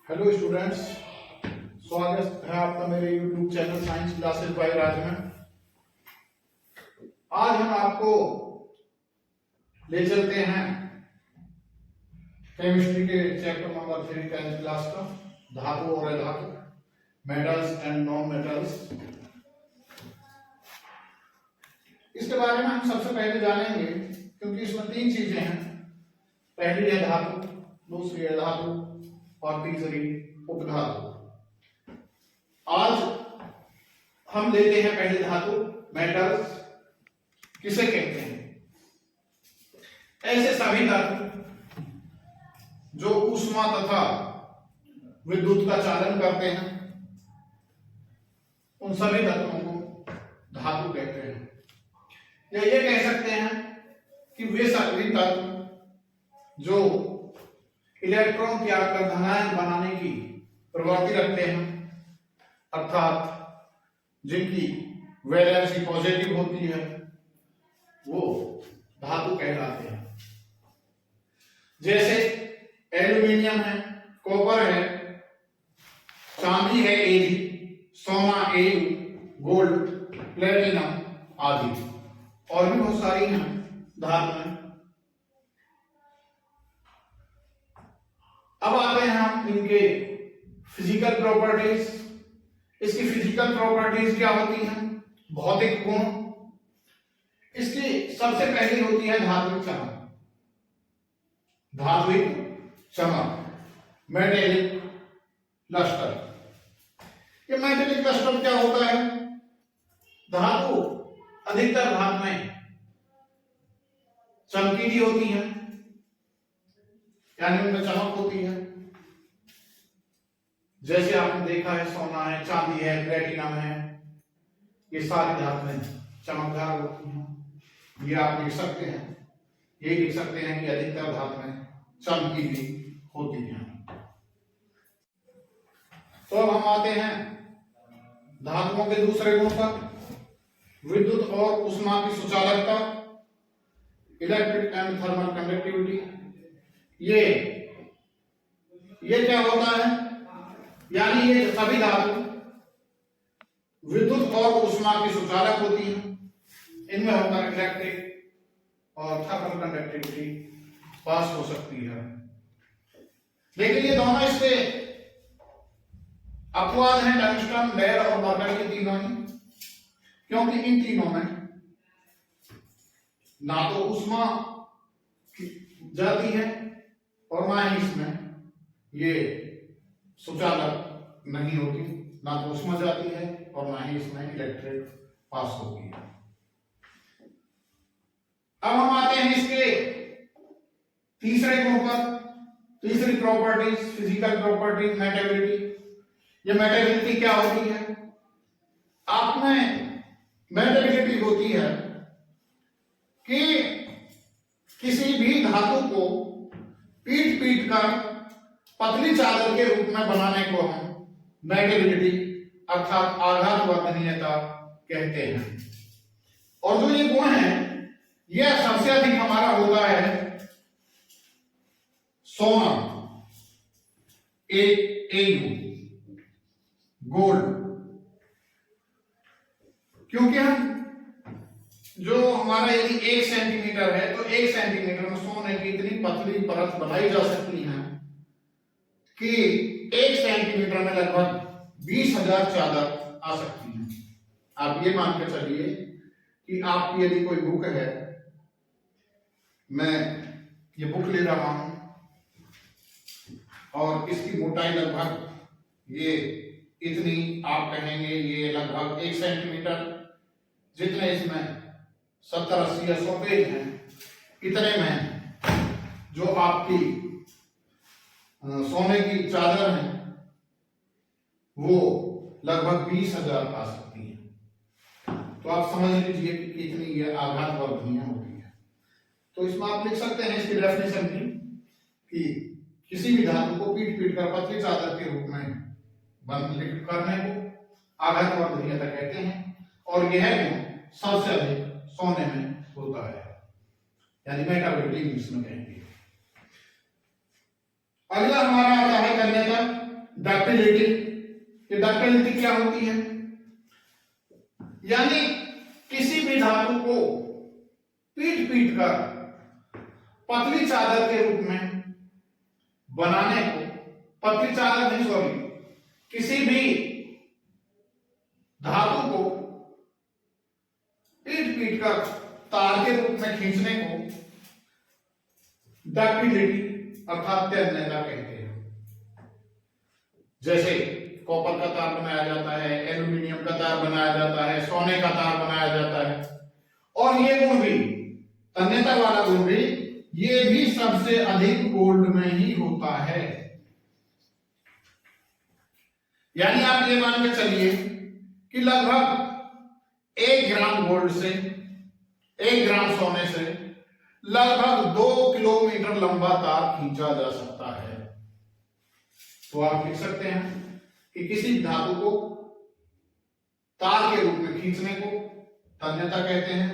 Hello students, स्वागत है आपका मेरे YouTube channel science classes by Raj में। आज हम आपको ले चलते हैं केमिस्ट्री के चैप्टर नंबर 3 10th क्लास का, धातु और अधातु, मेटल्स एंड नॉन मेटल्स। इसके बारे में हम सबसे पहले जानेंगे क्योंकि इसमें तीन चीजें हैं। पहली है धातु, दूसरी है धातु और तीसरी उपधातु। आज हम लेते हैं पहले धातु, मेटल्स किसे कहते हैं। ऐसे सभी धातु जो ऊष्मा तथा विद्युत का चालन करते हैं, उन सभी धातुओं को धातु कहते हैं। या ये कह सकते हैं कि वे सभी धातु जो इलेक्ट्रॉन त्याग कर धनायन बनाने की प्रवृत्ति रखते हैं, अर्थात जिनकी वैलेंसी पॉजिटिव होती है, वो धातु कहलाते हैं। जैसे एल्यूमिनियम है, कॉपर है, चांदी है Ag, सोना Au, गोल्ड, प्लेटिनम आदि, और भी बहुत सारी हैं धातुएं। अब आते हैं हम इनके फिजिकल प्रॉपर्टीज। इसकी फिजिकल प्रॉपर्टीज क्या होती हैं? भौतिक गुण। इसकी सबसे पहली होती है धात्विक चमक। धात्विक चमक, मेटेलिक लस्टर। ये मेटेलिक लस्टर क्या होता है? धातु अधिकतर धातुएं चमकीली होती हैं, यानी उनमें चमक होती है। जैसे आपने देखा है, सोना है, चांदी है, प्लेटिनम है, ये सारी धातुएं चमकदार होती हैं। ये आप लिख सकते हैं, ये लिख सकते हैं कि अधिकतर धातुएं चमकीली होती हैं। तो अब हम आते हैं धातुओं के दूसरे गुण पर, विद्युत और ऊष्मा की सुचालकता, इलेक्ट्रिक एंड थर्मल कंडक्टिविटी। ये क्या होता है? यानी ये सभी धातु विद्युत और ऊष्मा की सुचालक होती हैं। इनमें होकर इलेक्ट्रिक और थर्मल कंडक्टिविटी पास हो सकती है। लेकिन ये दोनों इसके अपवाद हैं, टंगस्टन, लेड और मरकरी, ये तीनों ही, क्योंकि इन तीनों में ना तो ऊष्मा जाती है और ना ही इसमें ये सुचालक नहीं होती, ना तो ऊष्मा जाती है और ना ही इसमें इलेक्ट्रिक पास होती है। अब हम आते हैं इसके तीसरे गुण पर, तीसरी प्रॉपर्टीज, फिजिकल प्रॉपर्टीज, मेटेबिलिटी। ये मेटेबिलिटी क्या होती है? आप में मेटेबिलिटी होती है कि किसी भी धातु को पीट पीट कर पतली चादर के रूप में बनाने को हम मेटेबिलिटी अर्थात आघात वर्धनीयता कहते हैं। और जो ये गुण है, यह सबसे अधिक हमारा होता है सोना, Au, गोल्ड। क्योंकि हम जो हमारा यदि 1 सेंटीमीटर है तो 1 सेंटीमीटर में सोने की इतनी पतली परत बनाई जा सकती है कि 1 सेंटीमीटर में लगभग 20,000 चादर आ सकती हैं। आप ये मान के चलिए कि आपकी यदि कोई बुक है, मैं ये बुक ले रहा हूं और इसकी मोटाई लगभग ये इतनी, आप कहेंगे ये लगभग 1 सेंटीमीटर, जितने इसमें 70, 80 या 100 पेज हैं, इतने में जो आपकी सोने की चादर है वो लगभग 20,000 आ सकती है। तो आप समझ लीजिए कि कितनी ये आघात वर्धनीय होती है। तो इसमें आप लिख सकते हैं इसकी डेफिनेशन भी कि किसी भी धातु को पीट पीट कर पतली चादर के रूप में करने को आघात वर्धनीयता कहते हैं। और यह गुण सबसे अधिक सोने में होता है, यानी मेटाबिलिटी इंग्लिश में कहेंगे। अगला हमारा आता है तन्यता। डक्टिलिटी। ये डक्टिलिटी क्या होती है? यानी किसी भी धातु को पीट पीट कर पतली चादर के रूप में बनाने को, पतली चादर नहीं सॉरी, किसी भी धातु को पीट पीट कर तार के रूप में खींचने को डक्टिलिटी अर्थात तन्यता कहते हैं। जैसे कॉपर का तार बनाया जाता है, एल्यूमिनियम का तार बनाया जाता है, सोने का तार बनाया जाता है। और ये गुण भी, तन्यता वाला गुण भी, ये भी सबसे अधिक गोल्ड में ही होता है। यानी आप ये मान के चलिए कि लगभग 1 ग्राम गोल्ड से, 1 ग्राम सोने से लगभग 2 किलोमीटर लंबा तार खींचा जा सकता है। तो आप लिख सकते हैं कि किसी धातु को तार के रूप में खींचने को तन्यता कहते हैं,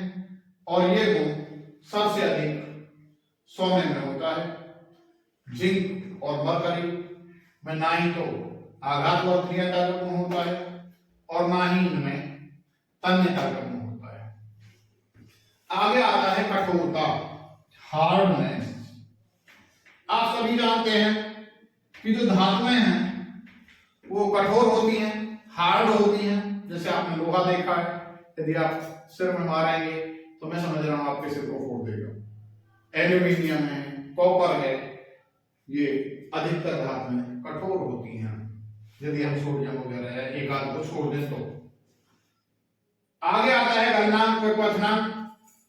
और यह गुण सबसे अधिक सोने में होता है। जिंक और मरकरी में ना ही तो आघात वर्धनीयता का गुण होता है और ना ही इनमें तन्यता का गुण होता है। आगे आता है कठोरता, हार्डनेस। आप सभी जानते हैं कि जो धातुएं हैं वो कठोर होती हैं, हार्ड होती हैं। जैसे आपने लोहा देखा है, यदि आप सिर में मारेंगे तो मैं समझ रहा हूं आपके सिर को फोड़ देगा। एल्यूमिनियम है, कॉपर है, ये अधिकतर धातुएं कठोर होती हैं। यदि हम सोडियम वगैरह है एक आध को छोड़ दें तो। आगे आता है गलनांक व क्वथनांक,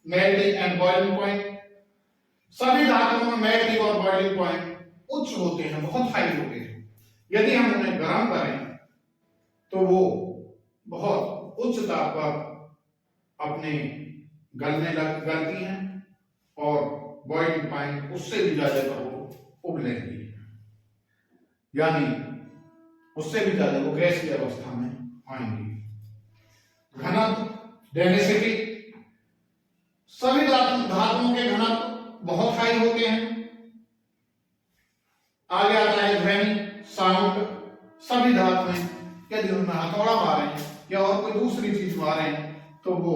मेल्टिंग एंड बॉइलिंग पॉइंट। सभी धातुओं में मेल्टिंग और बॉइलिंग पॉइंट उच्च होते हैं, बहुत हाई होते हैं। यदि हम उन्हें गर्म करें तो वो बहुत उच्च ताप पर अपने गलती हैं और बॉइलिंग पॉइंट उससे भी ज्यादा पर वो उबलेंगी, यानी उससे भी ज्यादा वो गैसीय अवस्था में आएंगी। घनत्व, डेंसिटी, सभी धातुओं के घनत्व बहुत हाई होते हैं। आगे आता है ध्वनि, साउंड। सभी धातुएं यदि उनमें हथौड़ा मारें या और कोई दूसरी चीज मारें तो वो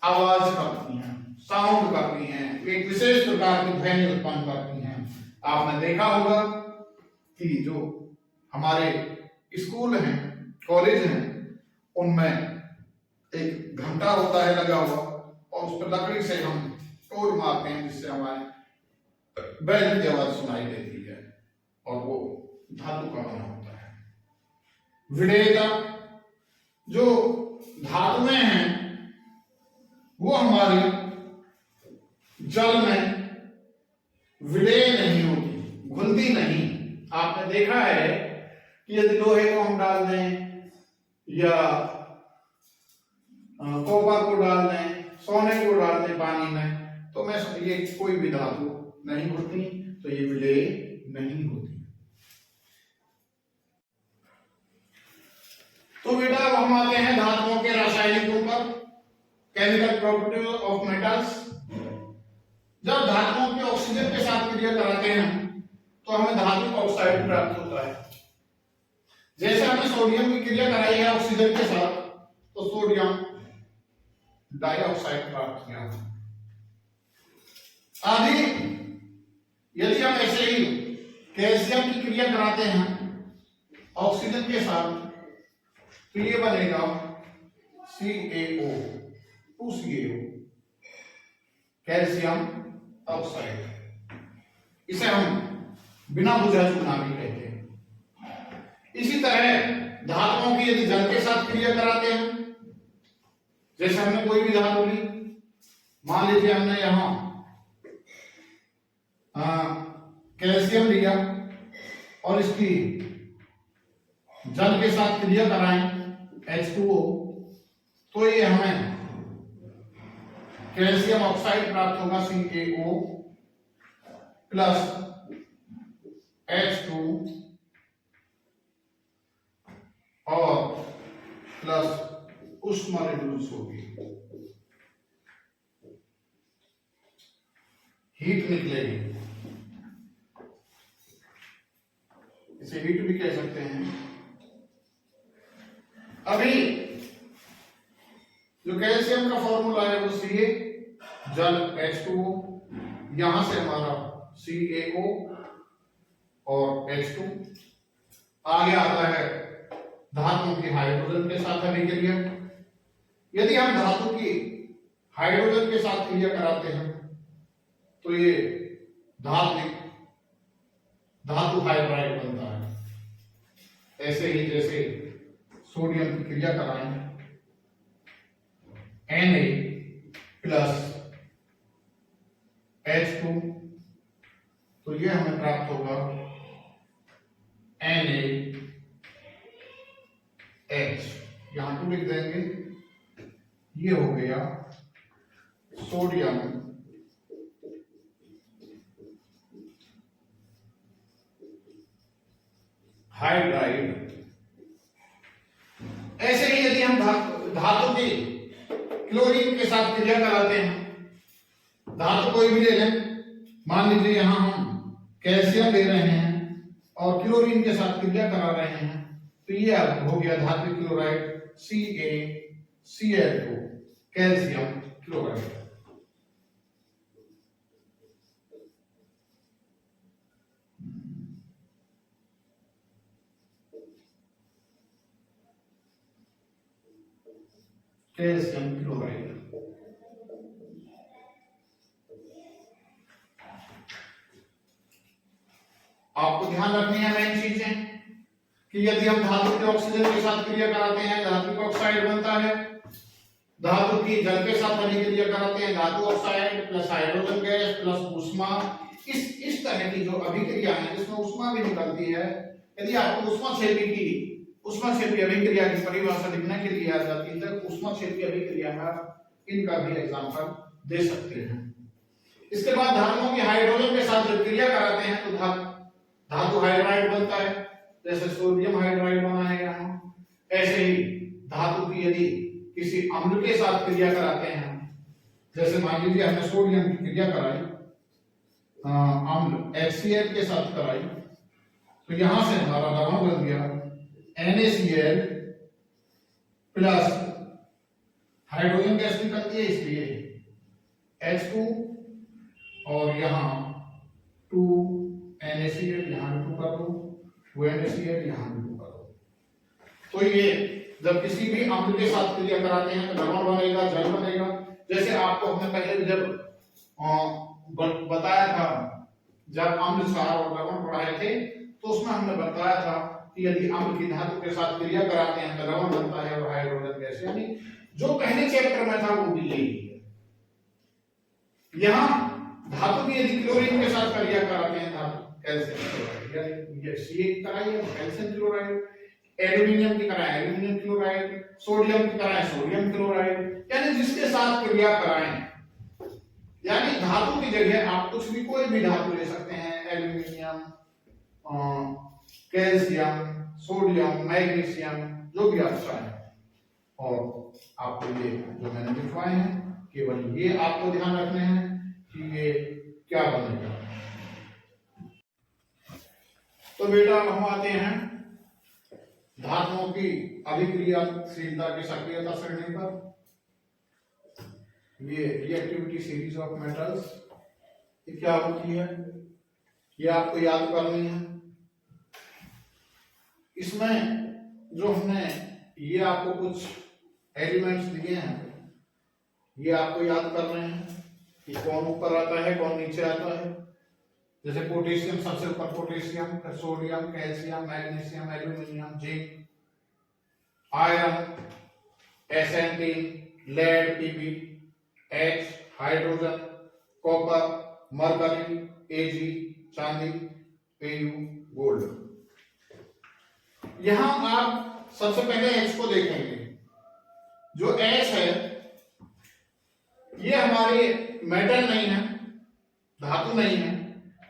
आवाज करती हैं, साउंड करती हैं, एक विशेष प्रकार की ध्वनि उत्पन्न करती हैं। आपने देखा होगा कि जो हमारे स्कूल हैं, कॉलेज हैं, उनमें एक घंटा होता है लगा हुआ और उस पर लकड़ी से हम टोल मारते हैं जिससे हमारे बैल की आवाज सुनाई देती है, और वो धातु का बना होता है। विडेयता, जो धातुएं हैं वो हमारी जल में विडेय नहीं होती, घुलती नहीं। आपने देखा है कि यदि लोहे को हम डाल दें या कॉपर को डाल दें, सोने को डाल दें पानी में, तो मैं ये कोई भी धातु नहीं घुलती, तो ये विलेय नहीं होती। तो बेटा अब हम आते हैं धातुओं के रासायनिक गुण पर, केमिकल प्रॉपर्टीज ऑफ मेटल्स। जब धातुओं के ऑक्सीजन के साथ क्रिया कराते हैं तो हमें धातु ऑक्साइड प्राप्त होता है। जैसे हमने सोडियम की क्रिया कराई है ऑक्सीजन के साथ तो सोडियम डाइऑक्साइड प्राप्त किया। आदि यदि हम ऐसे ही कैल्शियम की क्रिया कराते हैं ऑक्सीजन के साथ तो ये बनेगा CaO, 2CaO, कैल्शियम ऑक्साइड। इसे हम बिना बुझा चूना भी कहते हैं। इसी तरह धातुओं की यदि जल के साथ क्रिया कराते हैं, जैसे हमने कोई भी धातु ली, मान लीजिए हमने यहां कैल्शियम लिया और इसकी जल के साथ क्रिया कराएं H2O, तो ये हमें कैल्शियम ऑक्साइड प्राप्त होगा CaO प्लस H2 और प्लस उष्मा रिड्यूस होगी, हीट निकलेगी। इसे हीट भी कह सकते हैं। अभी जो कैल्शियम का फॉर्मूला है वो Ca जल H2O, यहां से हमारा CaO और H2, आगे आता है धातु की हाइड्रोजन के साथ अभिक्रिया। यदि हम धातु की हाइड्रोजन के साथ क्रिया कराते हैं तो ये धातु हाइड्राइड बनता है। ऐसे ही जैसे सोडियम की क्रिया कराएं Na प्लस H2, तो ये हमें प्राप्त होगा NaH, यहां तो लिख देंगे, ये हो गया सोडियम हाइड्राइड। ऐसे ही यदि हम धातु की क्लोरीन के साथ क्रिया कराते हैं, धातु कोई भी ले लें, मान लीजिए यहां हम कैल्शियम ले रहे हैं और क्लोरीन के साथ क्रिया करा रहे हैं, तो ये अब हो गया धातु chloride CaCl2, calcium chloride. Calcium chloride. आपको ध्यान रखनी है मेन चीजें कि यदि हम धातु के ऑक्सीजन के साथ क्रिया कराते हैं धातु का ऑक्साइड बनता है, धातु की जल के साथ अभिक्रिया कराते हैं धातु oxide plus hydrogen gas plus ऊष्मा। इस तरह की जो अभिक्रिया है जिसमें ऊष्मा भी निकलती है, यदि आपको ऊष्माक्षेपी अभिक्रिया की परिभाषा लिखने के लिए आ जाती है तो ऊष्माक्षेपी अभिक्रिया में इनका भी एग्जांपल दे सकते हैं। इसके बाद धातुओं की हाइड्रोजन के साथ जब क्रिया कराते हैं तो धातु हाइड्राइड बनता है, जैसे सोडियम हाइड्राइड बना है यहाँ। ऐसे ही धातु की यदि किसी अम्ल के साथ क्रिया कराते हैं, जैसे मान लीजिए हमने सोडियम की क्रिया कराई अम्ल HCl के साथ कराई, तो यहां से हमारा द्रव्य बन गया NaCl प्लस हाइड्रोजन गैस निकलती है इसलिए H2 और यहाँ 2 NaCl, यहाँ 2 कर दो, 2 NaCl, यहाँ 2 कर दो। तो ये जब किसी भी अम्ल के साथ क्रिया कराते हैं तो द्रवण बनेगा, जल बनेगा। जैसे आपको हमने पहले जब बताया था, जब अम्ल क्षार और द्रवण पढ़ाए थे तो उसमें हमने बताया था कि यदि अम्ल की धातु के साथ क्रिया कराते हैं तो द्रवण बनता है और हाइड्रोजन गैस, यानी जो पहले चैप्टर में था वो भी यही है। यहाँ धातु की यदि क्लोरीन के साथ क्रिया कराते हैं धातु कैल्शियम क्लोराइड, ये Ca कराइए कैल्शियम क्लोराइड, एल्यूमिनियम की कराएं एल्यूमिनियम क्लोराइड, सोडियम की कराएं सोडियम क्लोराइड, यानी जिसके साथ क्रिया कराएं, यानी धातु की जगह आप कुछ भी कोई भी धातु ले सकते हैं, एल्यूमिनियम, कैल्शियम, सोडियम, मैग्नीशियम, जो भी आप चाहें। और आपको ये जो मैंने लिखवाए हैं केवल ये आपको ध्यान रखने हैं कि ये क्या बनेगा। तो बेटा हम आते हैं धातुओं की अभिक्रियाशीलता की सक्रियता श्रेणी पर। ये रिएक्टिविटी सीरीज ऑफ मेटल्स ये क्या होती है, ये आपको याद करनी है। इसमें जो हमने ये आपको कुछ एलिमेंट्स दिए हैं, ये आपको याद करने हैं कि कौन ऊपर आता है कौन नीचे आता है। जैसे पोटेशियम सबसे ऊपर, पोटेशियम, फिर sodium, calcium, magnesium, aluminium, zinc, iron, SN3, lead, Pb, H, hydrogen, copper, mercury, Ag, चांदी, Pu, गोल्ड। यहां आप सबसे पहले H को देखेंगे। जो H है ये हमारे मेटल नहीं है, धातु नहीं है,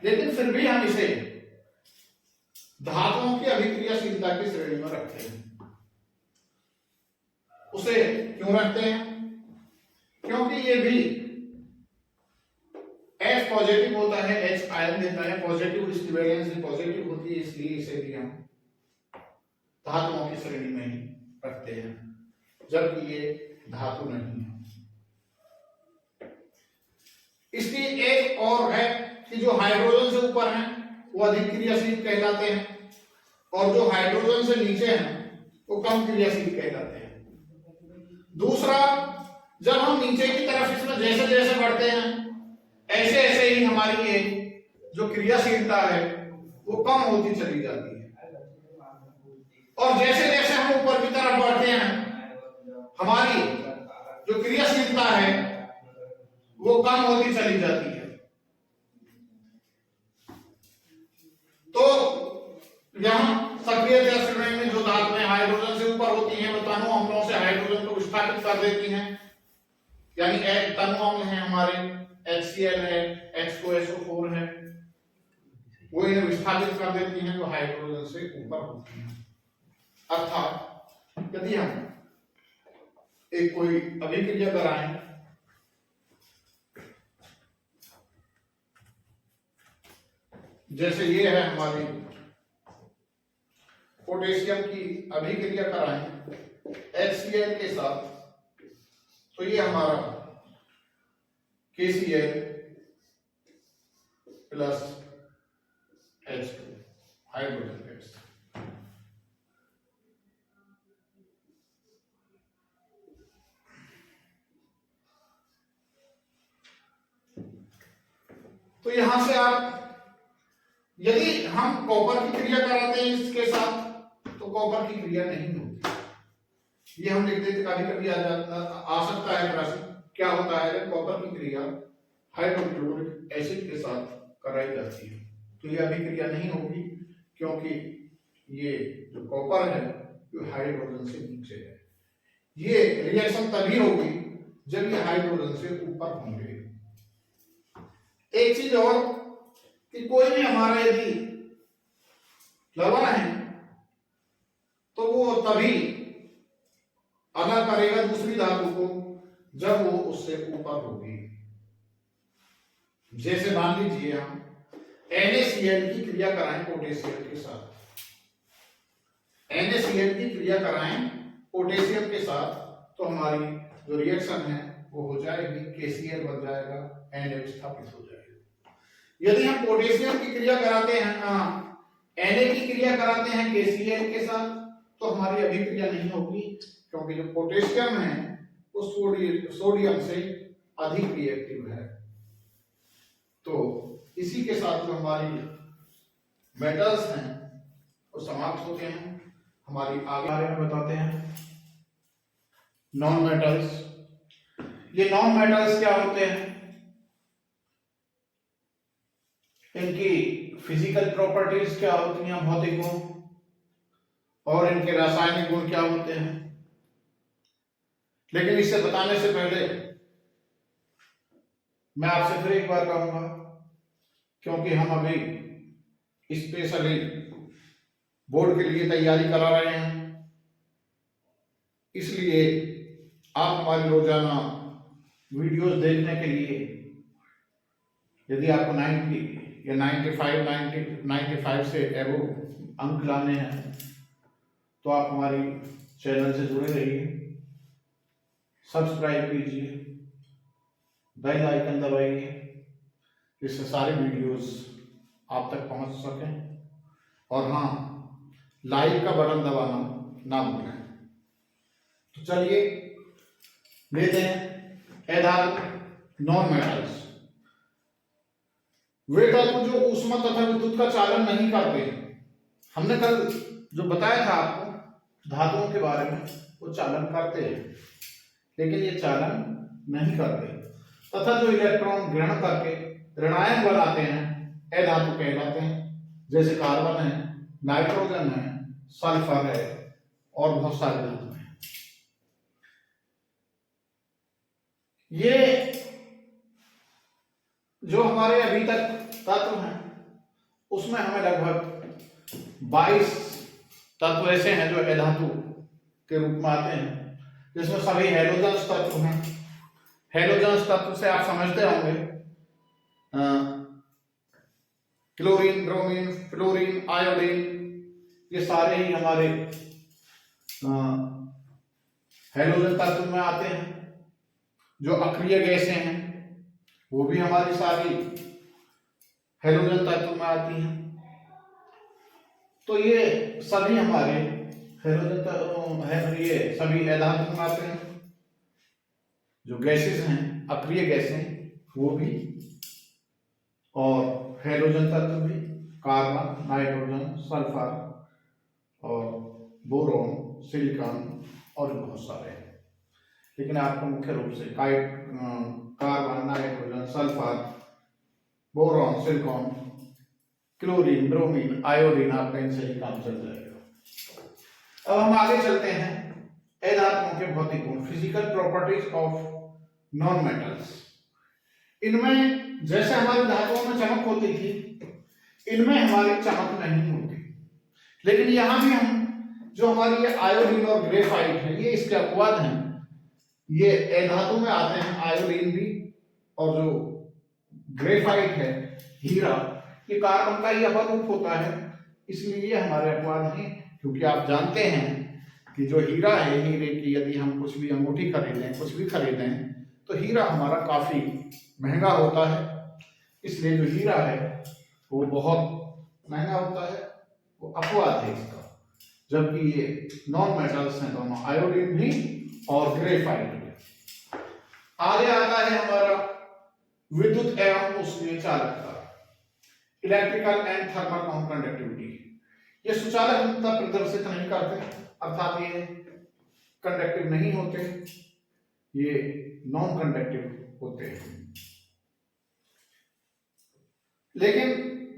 लेकिन फिर भी हम इसे धातुओं की अभिक्रियाशीलता की श्रेणी में रखते हैं। उसे क्यों रखते हैं? क्योंकि ये भी H पॉजिटिव होता है, H आयन देता है, पॉजिटिव, इसकी वैलेंसी पॉजिटिव होती है, इसलिए इसे भी हम धातुओं की श्रेणी में ही रखते हैं, जबकि ये धातु नहीं है। इसकी एक और है कि जो हाइड्रोजन से ऊपर हैं वो अधिक क्रियाशील कहलाते हैं, और जो हाइड्रोजन से नीचे हैं वो कम क्रियाशील कहलाते हैं। दूसरा, जब हम नीचे की तरफ इसमें जैसे जैसे बढ़ते हैं ऐसे ऐसे ही हमारी ये जो क्रियाशीलता है वो कम होती चली जाती है, और जैसे जैसे हम ऊपर की तरफ बढ़ते हैं हमारी जो क्रियाशीलता है वो कम होती चली जाती है। तो यहां सक्रियता श्रेणी में जो धातुएं हाइड्रोजन से ऊपर होती हैं वो तनु अम्लों से हाइड्रोजन को विस्थापित कर देती हैं, यानी तनु अम्ल हैं हमारे, HCl है, H2SO4 है, वो इन्हें विस्थापित कर देती हैं जो हाइड्रोजन से ऊपर होती हैं। अर्थात यदि हम एक कोई अभिक्रिया कराएं, जैसे ये है हमारी पोटेशियम की अभिक्रिया कराएं HCl के साथ, तो ये हमारा KCl plus H2 hydrogen gas. तो यहां से आप, यदि हम कॉपर की क्रिया कराते हैं इसके साथ तो कॉपर की क्रिया नहीं होती। ये हम लिख देते, कभी कभी आ सकता है प्रश्न, क्या होता है जब कॉपर की क्रिया हाइड्रोक्लोरिक एसिड के साथ कराई जाती है, तो यह अभिक्रिया नहीं होगी, क्योंकि ये जो कॉपर है वो हाइड्रोजन से नीचे है। ये रिएक्शन तभी होगी जब ये हाइड्रोजन से ऊपर होंगे। एक चीज और कि कोई भी हमारा यदि लवण है तो वो तभी अगर करेगा दूसरी धातु को जब वो उससे ऊपर होगी। जैसे मान लीजिए हम NaCl की क्रिया कराएं पोटेशियम के साथ, NaCl की क्रिया कराएं पोटेशियम के साथ, तो हमारी जो रिएक्शन है वो हो जाएगी, KCl बन जाएगा, Na विस्थापित हो जाएगा। यदि हम पोटेशियम की क्रिया कराते हैं, Na की क्रिया कराते हैं KCl के साथ, तो हमारी अभिक्रिया नहीं होगी, क्योंकि जो पोटेशियम है वो सोडियम से अधिक रिएक्टिव है। तो इसी के साथ जो हमारी मेटल्स हैं वो समाप्त होते हैं। हमारी आगे बारे में बताते हैं नॉन मेटल्स। ये नॉन मेटल्स क्या होते हैं, इनकी फिजिकल प्रॉपर्टीज क्या होती हैं, भौतिक गुण, और इनके रासायनिक गुण क्या होते हैं। लेकिन इससे बताने से पहले मैं आपसे फिर एक बार कहूंगा, क्योंकि हम अभी स्पेशली बोर्ड के लिए तैयारी करा रहे हैं, इसलिए आप हमारी रोजाना वीडियोस देखने के लिए यदि आपको 90 या 95 से एबव अंक लाने हैं तो आप हमारी चैनल से जुड़े रहिए, सब्सक्राइब कीजिए, बेल आइकन दबाइए, जिससे सारे वीडियोस आप तक पहुंच सकें, और हाँ, लाइक का बटन दबाना ना भूलें। तो चलिए लेते हैं धातु नॉन मेटल्स। वे धातु जो ऊष्मा तथा विद्युत का चालन नहीं करते। हमने कल जो बताया था आपको धातुओं के बारे में, वो चालन करते हैं, लेकिन ये चालन नहीं करते, तथा जो इलेक्ट्रॉन ग्रहण करके ऋणायन बनाते हैं अधातु कहलाते हैं। जैसे कार्बन है, नाइट्रोजन है, सल्फर है और बहुत सारे धातु हैं। ये जो हमारे अभी तक तत्व हैं उसमें हमें लगभग 22 तत्व ऐसे हैं जो अधातु के रूप में आते हैं, जिसमें सभी हेलोजन्स तत्व हैं। हेलोजन्स तत्व से आप समझते होंगे क्लोरीन, ब्रोमीन, फ्लोरीन, आयोडीन, ये सारे ही हमारे हैलोजन तत्व में आते हैं। जो अक्रिय गैसें हैं वो भी हमारी सारी हैलोजन तत्व में आती हैं। तो ये सभी हमारे हैलोजन तत्व है, ये सभी अधातु में आते हैं। जो गैसेस हैं, अक्रिय गैसें, वो भी, और हैलोजन तत्व भी, कार्बन, नाइट्रोजन, सल्फर और बोरोन, सिलिकॉन और बहुत सारे हैं। लेकिन आपको मुख्य रूप से carbon, nitrogen, sulphur, boron, silicon, chlorine, bromine, iodine, आपका इनसे ही काम चल जाएगा। अब हम आगे चलते हैं अधातुओं के भौतिक गुण, physical properties of non metals. इनमें जैसे हमारी धातुओं में चमक होती थी, इनमें हमारी चमक नहीं होती। लेकिन यहां भी हम जो हमारी ये आयोडीन और ग्रेफाइट है, ये इसके अपवाद हैं। ये अधातु में आते हैं, आयोडीन भी, और जो ग्रेफाइट है, हीरा, ये कार्बन का ही अपरूप होता है, इसलिए ये हमारे अपवाद हैं। क्योंकि आप जानते हैं कि जो हीरा है, हीरे की यदि हम कुछ भी अंगूठी खरीदें, कुछ भी खरीदें, तो हीरा हमारा काफी महंगा होता है। इसलिए जो हीरा है वो बहुत महंगा होता है, वो अपवाद है इसका। जबकि ये नॉन मेटल्स हैं दोनों, आयोडीन भी और ग्रेफाइट भी। आगे आता है हमारा विद्युत एवं उष्मीय चालकता, electrical and thermal non conductivity. ये सुचालकता प्रदर्शित नहीं करते, अर्थात ये कंडक्टिव नहीं होते, ये नॉन कंडक्टिव होते हैं। लेकिन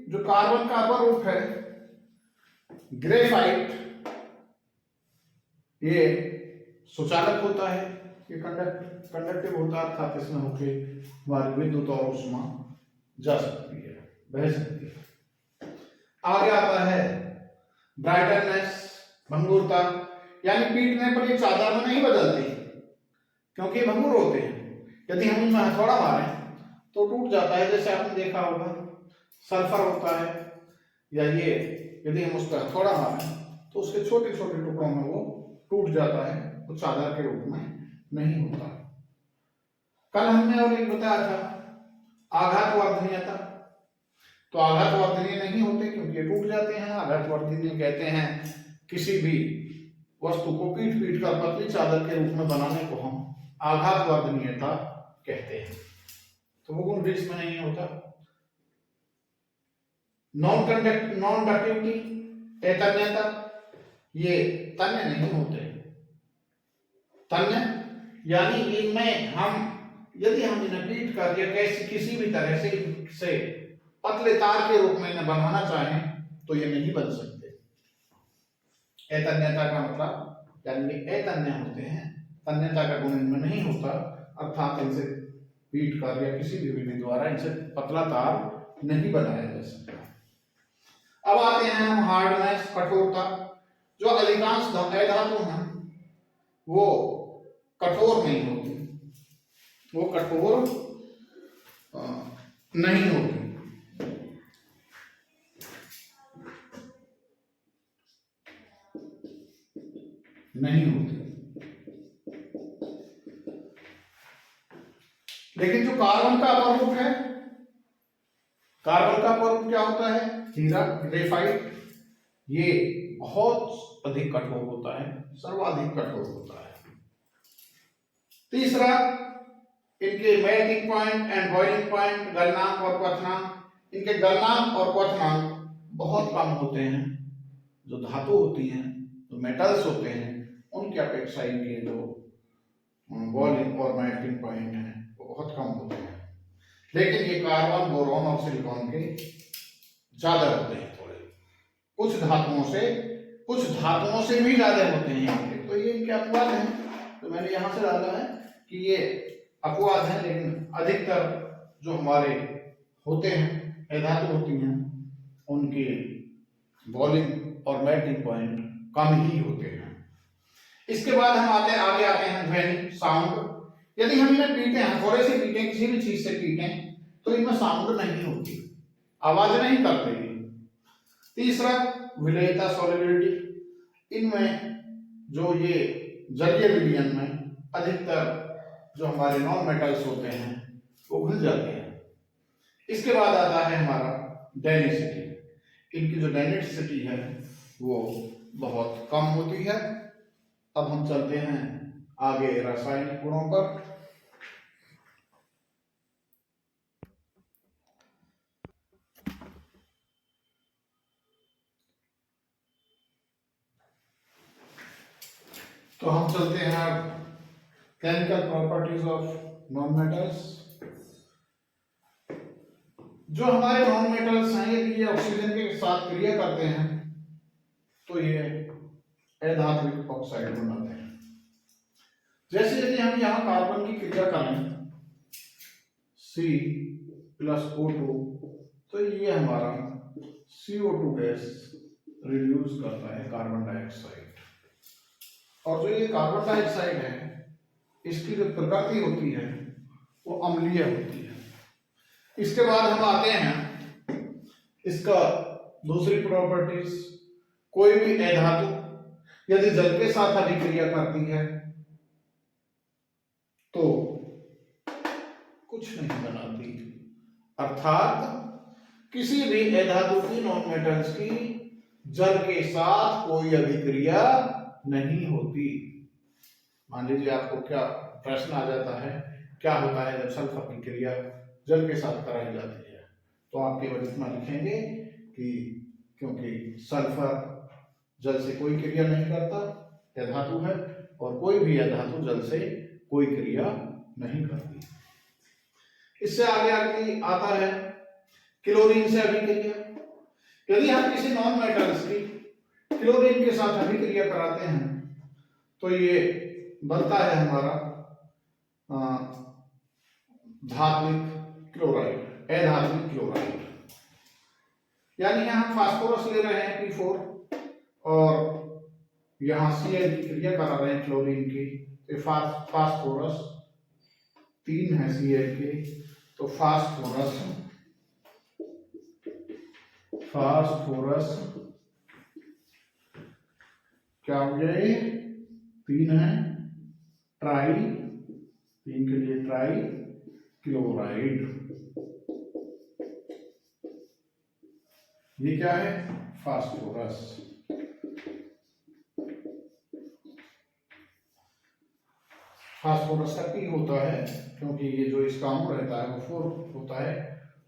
जो कार्बन का अपरूप है ग्रेफाइट, ये सुचालक होता है, ये कंडक्टिव होता है, अर्थात इसमें होके हमारी विद्युत और ऊष्मा जा सकती है, बह सकती है। आगे आता है ब्राइटनेस, भंगुरता, यानी पीटने पर ये चादर में नहीं बदलती, क्योंकि भंगुर होते हैं। यदि हम इनमें हथौड़ा मारें तो टूट जाता है, जैसे आपने देखा होगा सल्फर होता है, या ये यदि हम उस पर हथौड़ा मारें तो उसके छोटे छोटे टुकड़ों में वो टूट जाता है, वो चादर के रूप में नहीं होता। कल हमने और एक बताया था आघातवर्धनीयता, तो आघातवर्धनीय नहीं होते क्योंकि ये टूट जाते हैं। आघातवर्धनीय कहते हैं किसी भी वस्तु को पीट पीट कर पतली चादर के रूप में बनाने को हम आघातवर्धनीयता कहते हैं। तो वो गुण भी इसमें नहीं होता। नॉन डक्टिविटी, तन्यता, ये तन्य नहीं होते। तन्य यानी इनमें हम यदि हम इन्हें पीट कर या किसी भी तरह से पतले तार के रूप में इन्हें बनाना चाहें तो ये नहीं बन सकते। अतन्यता का मतलब यानी अतन्य होते हैं, तन्यता का गुण इनमें नहीं होता, अर्थात इनसे पीट कर या किसी भी विधि द्वारा इनसे पतला तार नहीं बनाया जा सकता। अब आते हैं हम हार्डनेस, कठोरता। जो अधिकांश अधातु हैं वो कठोर नहीं होती, वो कठोर नहीं होती। नहीं होती। लेकिन जो कार्बन का अपरूप है, कार्बन का अपरूप क्या होता है? हीरा, ग्रेफाइट, ये बहुत अधिक कठोर होता है, सर्वाधिक कठोर होता है। तीसरा, इनके melting point and boiling point, गलनांक और क्वथनांक। इनके गलनांक और क्वथनांक बहुत कम होते हैं। जो धातु होती हैं, जो मेटल्स होते हैं, उनकी अपेक्षा इनके जो बॉइलिंग और मेल्टिंग पॉइंट हैं वो बहुत कम होते हैं। लेकिन ये कार्बन, बोरॉन और सिलिकॉन के ज्यादा होते हैं थोड़े, कुछ धातुओं से भी ज्यादा होते हैं इनके। तो ये इनके अपवाद हैं, तो मैंने यहां से डाला है कि ये अपवाद हैं। लेकिन अधिकतर जो हमारे होते हैं, धातु होती हैं, उनके बॉइलिंग और मेल्टिंग पॉइंट कम ही होते हैं। इसके बाद हम आगे आते हैं ध्वनि, साउंड। यदि हम इन्हें पीटें, हथौड़े से पीटें, किसी भी चीज से पीटें, तो इनमें साउंड नहीं होती, आवाज नहीं करते। तीसरा विलेयता सॉल्युबिलिटी, इनमें जो ये जलीय विलयन में अधिकतर जो हमारे नॉन मेटल्स होते हैं वो घुल जाते हैं। इसके बाद आता है हमारा डेनिसिटी, इनकी जो डेनिसिटी है वो बहुत कम होती है। अब हम चलते हैं आगे रासायनिक गुणों पर। तो हम चलते हैं chemical properties of non metals. जो हमारे नॉन मेटल्स हैं यदि ये ऑक्सीजन के साथ क्रिया करते हैं तो ये अधात्विक ऑक्साइड बनाते हैं। जैसे यदि हम यहाँ कार्बन की क्रिया करें C+O2 तो ये हमारा CO2 गैस रिड्यूस करता है कार्बन डाइऑक्साइड। और जो ये कार्बन डाइऑक्साइड है इसकी जो प्रकृति होती है वो अम्लीय होती है। इसके बाद हम आते हैं इसका दूसरी प्रॉपर्टीज, कोई भी अधातु यदि जल के साथ अभिक्रिया करती है तो कुछ नहीं बनाती, अर्थात किसी भी अधातु की नॉन मेटल्स की जल के साथ कोई अभिक्रिया नहीं होती। मान लीजिए आपको क्या प्रश्न आ जाता है, क्या होता है जब सल्फर की क्रिया जल के साथ कराई जाती है, तो आप केवल इतना लिखेंगे कि क्योंकि सल्फर जल से कोई क्रिया नहीं करता, अधातु है, और कोई भी अधातु जल से कोई क्रिया नहीं करती। इससे आगे आता है क्लोरीन से अभिक्रिया। यदि हम किसी नॉन मेटल्स की क्लोरीन के साथ अभिक्रिया कराते हैं तो ये बनता है हमारा धात्विक क्लोराइड, अधात्विक क्लोराइड। यानी यहाँ फास्फोरस ले रहे हैं P4 और यहाँ Cl की क्रिया करा रहे हैं क्लोरीन की, तो फास्फोरस 3 है Cl के, तो फास्फोरस क्या हो गया, ये 3 है, 3 के लिए ट्राई क्लोराइड। ये क्या है, फास्फोरस। फास्फोरस का P होता है क्योंकि ये जो इसका अणु रहता है वो 4 होता है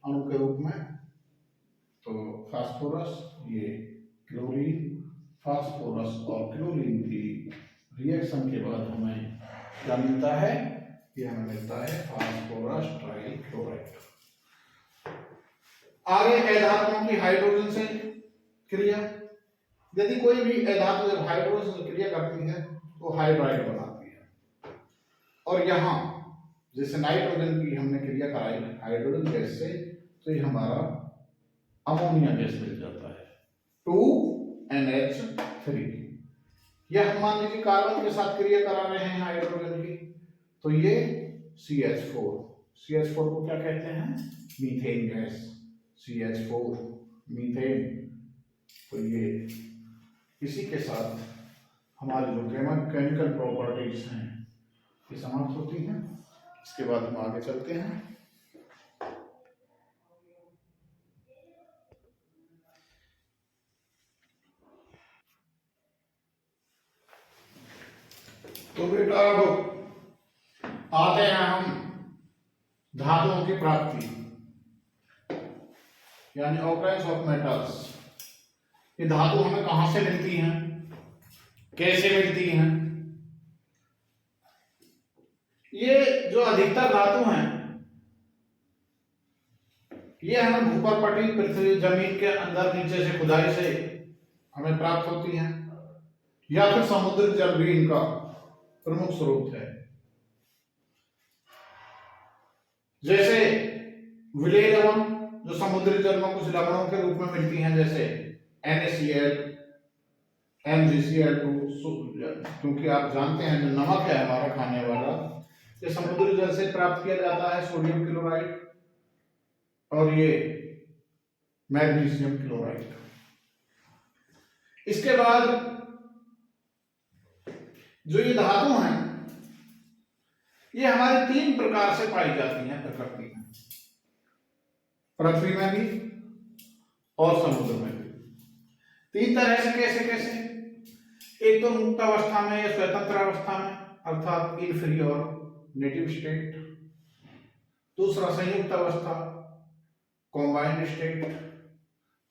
अणु के रूप में, तो फास्फोरस, ये क्लोरीन, फास्फोरस और क्लोरीन की रिएक्शन के बाद हमें क्या मिलता है, ये हमें मिलता है फास्फोरस ट्राइक्लोराइड। आगे अधातुओं की हाइड्रोजन से क्रिया। यदि कोई भी अधातु जब हाइड्रोजन से क्रिया करती है तो हाइड्राइड बनाती है। और यहाँ जैसे नाइट्रोजन की हमने क्रिया कराई हाइड्रोजन गैस से, तो ये हमारा अमोनिया गैस मिल जाता है 2NH3। यह हम मान लीजिए कार्बन के साथ क्रिया करा रहे हैं हाइड्रोजन की, तो ये CH4 को क्या कहते हैं, मीथेन गैस, CH4 मीथेन। तो ये इसी के साथ हमारी जो केमिकल प्रॉपर्टीज हैं ये समाप्त होती हैं। इसके बाद हम आगे चलते हैं। तो बेटा अब आते हैं हम धातुओं की प्राप्ति, यानी ऑकरेंस ऑफ मेटल्स। ये धातु हमें कहां से मिलती हैं, कैसे मिलती हैं। ये जो अधिकतर धातु हैं ये हमें भूपर्पटी पृथ्वी जमीन के अंदर नीचे से खुदाई से हमें प्राप्त होती हैं, या फिर समुद्र जल भी इनका प्रमुख स्रोत है। जैसे विलेय लवण जो समुद्री जल में कुछ लवणों के रूप में मिलती हैं, जैसे NaCl, MgCl2, क्योंकि आप जानते हैं जो नमक है हमारा खाने वाला, ये समुद्री जल से प्राप्त किया जाता है, सोडियम क्लोराइड। और ये मैग्नीशियम क्लोराइड। इसके बाद जो ये धातु हैं ये हमारे 3 प्रकार से पाई जाती हैं प्रकृति में, पृथ्वी में भी और समुद्र में भी। 3 तरह से। कैसे कैसे? एक तो मुक्त अवस्था में या स्वतंत्र अवस्था में अर्थात इन फ्री और नेटिव स्टेट। दूसरा संयुक्त अवस्था कॉम्बाइंड स्टेट।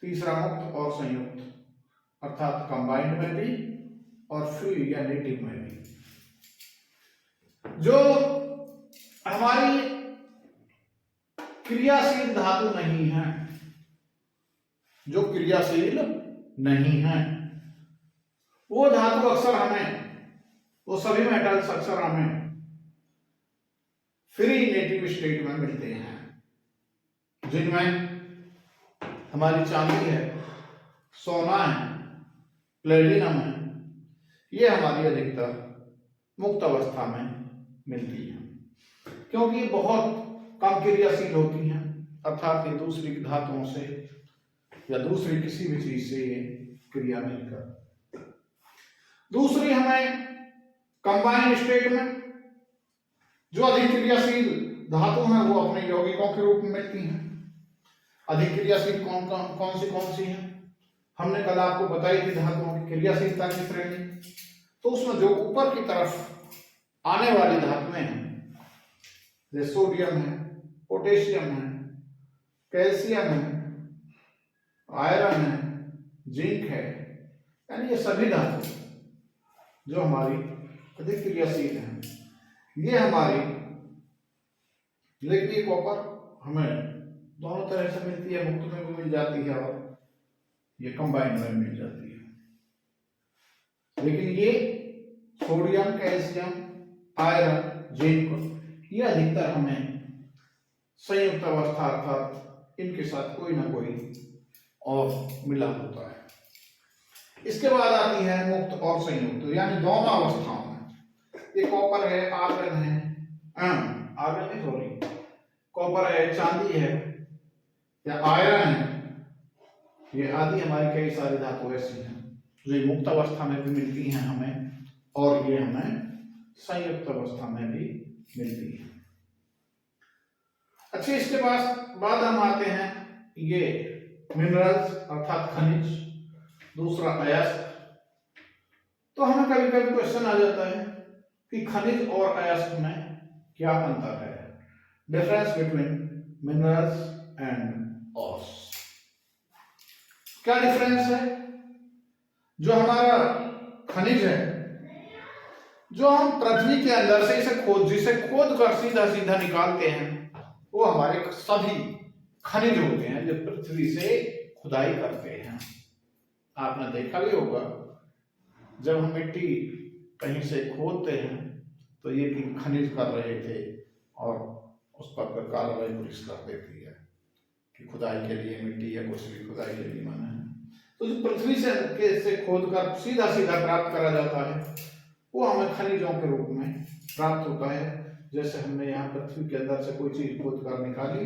तीसरा मुक्त और संयुक्त अर्थात कंबाइंड में भी और फ्री या नेटिव में भी। जो हमारी क्रियाशील धातु नहीं है, जो क्रियाशील नहीं है, वो धातु अक्सर हमें, वो सभी मेटल्स अक्सर हमें फ्री नेटिव स्टेट में मिलते हैं, जिनमें हमारी चांदी है, सोना है, प्लेटिनम है, ये हमारी अधिकतर मुक्त अवस्था में मिलती है, क्योंकि ये बहुत कम क्रियाशील होती हैं, अर्थात ये दूसरी धातुओं से या दूसरी किसी भी चीज से ये क्रिया नहीं कर। दूसरी हमें कंबाइंड स्टेट में जो अधिक क्रियाशील धातु हैं वो अपने यौगिकों के रूप में मिलती हैं। अधिक क्रियाशील कौन सी हैं? हमने कल आपको बताई थी धातुओं की क्रियाशीलता की श्रेणी। तो उसमें जो ऊपर की तरफ आने वाली धातुएं हैं, जैसे सोडियम है, पोटेशियम है, कैल्शियम है, आयरन है, जिंक है, यानी ये सभी धातु जो हमारी अधिक क्रियाशील हैं, ये हमारी, लेकिन ये कॉपर हमें दोनों तरह से मिलती है, मुक्त में भी मिल जाती है और ये कंबाइंड में मिल जाती है। लेकिन ये सोडियम, कैल्शियम, आयरन, जिंक, ये अधिकतर हमें संयुक्त अवस्था अर्थात इनके साथ कोई ना कोई और मिला होता है। इसके बाद आती है मुक्त और संयुक्त, यानी दोनों अवस्थाओं में। ये कॉपर है, आयरन है, आयरन नहीं सॉरी, कॉपर है, चांदी है या आयरन है, ये आदि हमारी कई सारी धातु ऐसी हैं जो ये मुक्त अवस्था में भी मिलती हैं हमें, और ये हमें संयुक्त अवस्था में भी मिलती है। अच्छा, इसके बाद हम आते हैं ये मिनरल्स अर्थात खनिज, दूसरा अयस्क। तो हमें कभी कभी क्वेश्चन आ जाता है कि खनिज और अयस्क में क्या अंतर है, डिफरेंस बिटवीन मिनरल्स एंड ऑर्स। क्या डिफरेंस है? जो हमारा खनिज है, जो हम पृथ्वी के अंदर से जिसे खोद कर सीधा सीधा निकालते हैं, वो हमारे सभी खनिज होते हैं जो पृथ्वी से खुदाई करते हैं। आपने देखा भी होगा जब हम मिट्टी कहीं से खोदते हैं तो ये खनिज कर रहे थे और उस पर कार्रवाई पुलिस कर देती है कि खुदाई के लिए मिट्टी या कुछ भी खुदाई के लिए मना है। तो जो पृथ्वी से खोद कर सीधा सीधा प्राप्त करा जाता है वो हमें खनिजों के रूप में प्राप्त होता है। जैसे हमने यहाँ पृथ्वी के अंदर से कोई चीज खोद कर निकाली,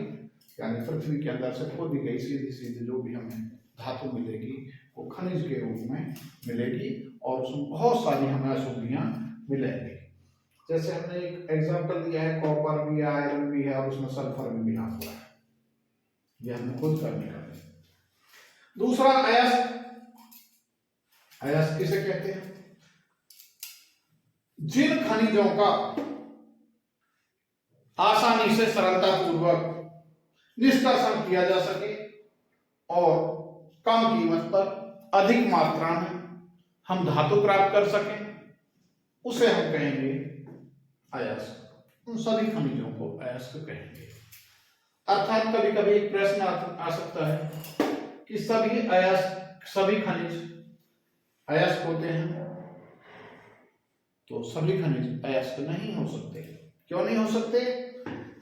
यानी पृथ्वी के अंदर से खोदी गई सीधी सीधी जो भी हमें धातु मिलेगी वो खनिज के रूप में मिलेगी और उसमें बहुत सारी हमें अशुद्धियां मिलेंगी। जैसे हमने एक एग्जांपल दिया है, कॉपर भी है, आयरन भी है और उसमें सल्फर भी मिला हुआ है, ये हमने खुद कर निकाले। दूसरा अयस्क। अयस्क किसे कहते हैं? जिन खनिजों का आसानी से सरलता पूर्वक निष्कर्षण किया जा सके और कम कीमत पर अधिक मात्रा में हम धातु प्राप्त कर सकें, उसे हम कहेंगे अयस्क। उन सभी खनिजों को अयस्क कहेंगे। अर्थात कभी कभी एक प्रश्न आ सकता है कि सभी अयस्क, सभी खनिज अयस्क होते हैं? तो सभी खनिज अयस्क नहीं हो सकते। क्यों नहीं हो सकते?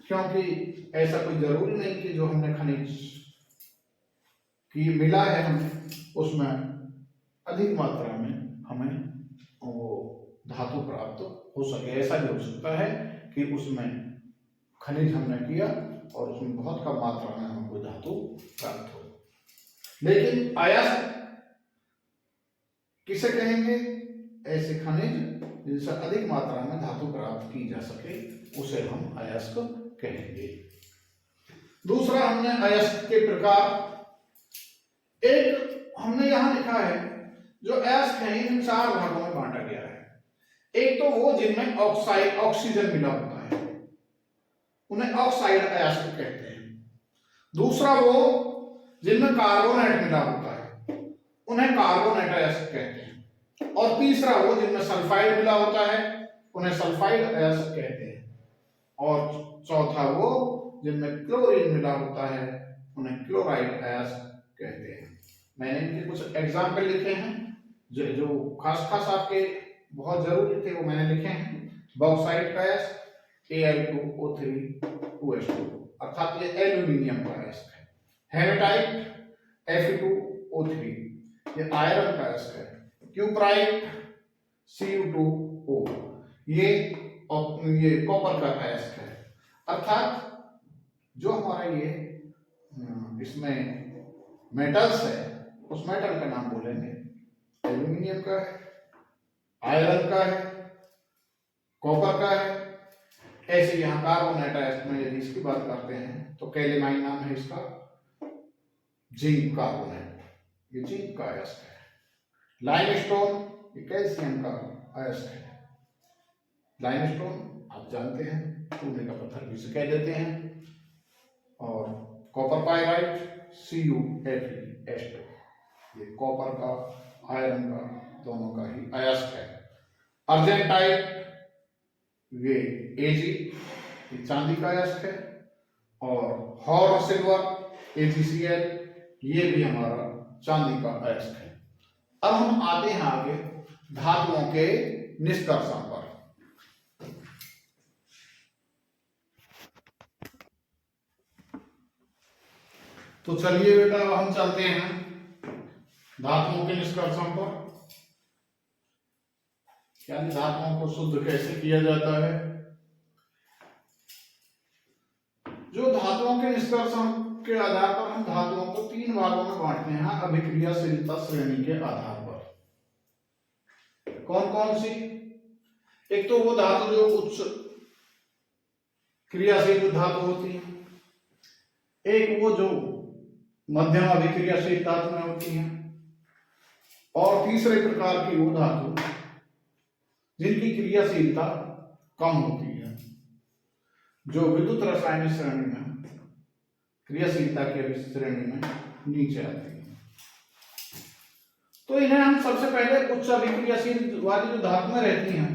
क्योंकि ऐसा कोई जरूरी नहीं कि जो हमने खनिज की मिला है हमें उसमें अधिक मात्रा में हमें वो धातु प्राप्त हो सके। ऐसा भी हो सकता है कि उसमें खनिज हमने किया और उसमें बहुत कम मात्रा में हमें कोई धातु प्राप्त हो। लेकिन अयस्क किसे कहेंगे? ऐसे खनिज जिनसे अधिक मात्रा में धातु प्राप्त की जा सके उसे हम अयस्क कहेंगे। दूसरा हमने अयस्क के प्रकार, एक हमने यहां लिखा है जो अयस्क है इन 4 भागों में बांटा गया है। एक तो वो जिनमें ऑक्सीजन मिला होता है, उन्हें ऑक्साइड अयस्क कहते हैं। दूसरा वो जिनमें कार्बोनेट मिला होता है, उन्हें कार्बोनेट अयस्क कहते हैं। और तीसरा वो जिनमें सल्फाइड मिला होता है, उन्हें सल्फाइड अयस्क कहते हैं। और चौथा वो जिनमें क्लोरीन मिला होता है, उन्हें क्लोराइड अयस्क कहते हैं। मैंने इनके कुछ एग्जाम्पल लिखे हैं जो खास खास आपके बहुत जरूरी थे, वो मैंने लिखे हैं। बॉक्साइट का अयस्क Al2O3 2H2, अर्थात ये एल्यूमिनियम का अयस्क है। हेमेटाइट Fe2O3, ये आयरन का अयस्क है। क्यूप्राइट Cu2O, ये कॉपर का अयस्क है। अर्थात जो हमारा ये इसमें मेटल्स है, उस मेटल का नाम बोलेंगे। एल्यूमिनियम का है, आयरन का है, कॉपर का है। ऐसे यहाँ कार्बोनेट अयस्क में यदि इसकी बात करते हैं तो कैलेमाइन नाम है इसका, जिंक कार्बोनेट, ये जिंक का अयस्क है। लाइमस्टोन, ये कैल्शियम का अयस्क है। लाइमस्टोन आप जानते हैं, चूने का पत्थर भी इसे कह देते हैं। और कॉपर पाइराइट CuFeS2, ये कॉपर का, आयरन का, दोनों का ही अयस्क है। अर्जेंटाइट, ये Ag, ये चांदी का अयस्क है। और हॉर्न सिल्वर AgCl, ये भी हमारा चांदी का अयस्क है। अब हम आते हैं आगे धातुओं के निष्कर्षण पर। तो चलिए बेटा हम चलते हैं धातुओं के निष्कर्षण पर। यानी धातुओं को शुद्ध कैसे किया जाता है। जो धातुओं के निष्कर्षण के आधार पर हम धातुओं को 3 भागों में बांटते हैं अभिक्रियाशीलता श्रेणी के आधार पर। कौन कौन सी? एक तो वो धातु जो उच्च क्रियाशील धातु होती है, एक वो जो मध्यम अभिक्रियाशील धातु में होती हैं, और तीसरे प्रकार की वो धातु जिनकी क्रियाशीलता कम होती है, जो विद्युत रासायनिक श्रेणी में क्रियाशीलता की श्रेणी में नीचे आती है। तो इन्हें हम सबसे पहले उच्च अभिक्रियाशील वाली जो धातुएं रहती हैं,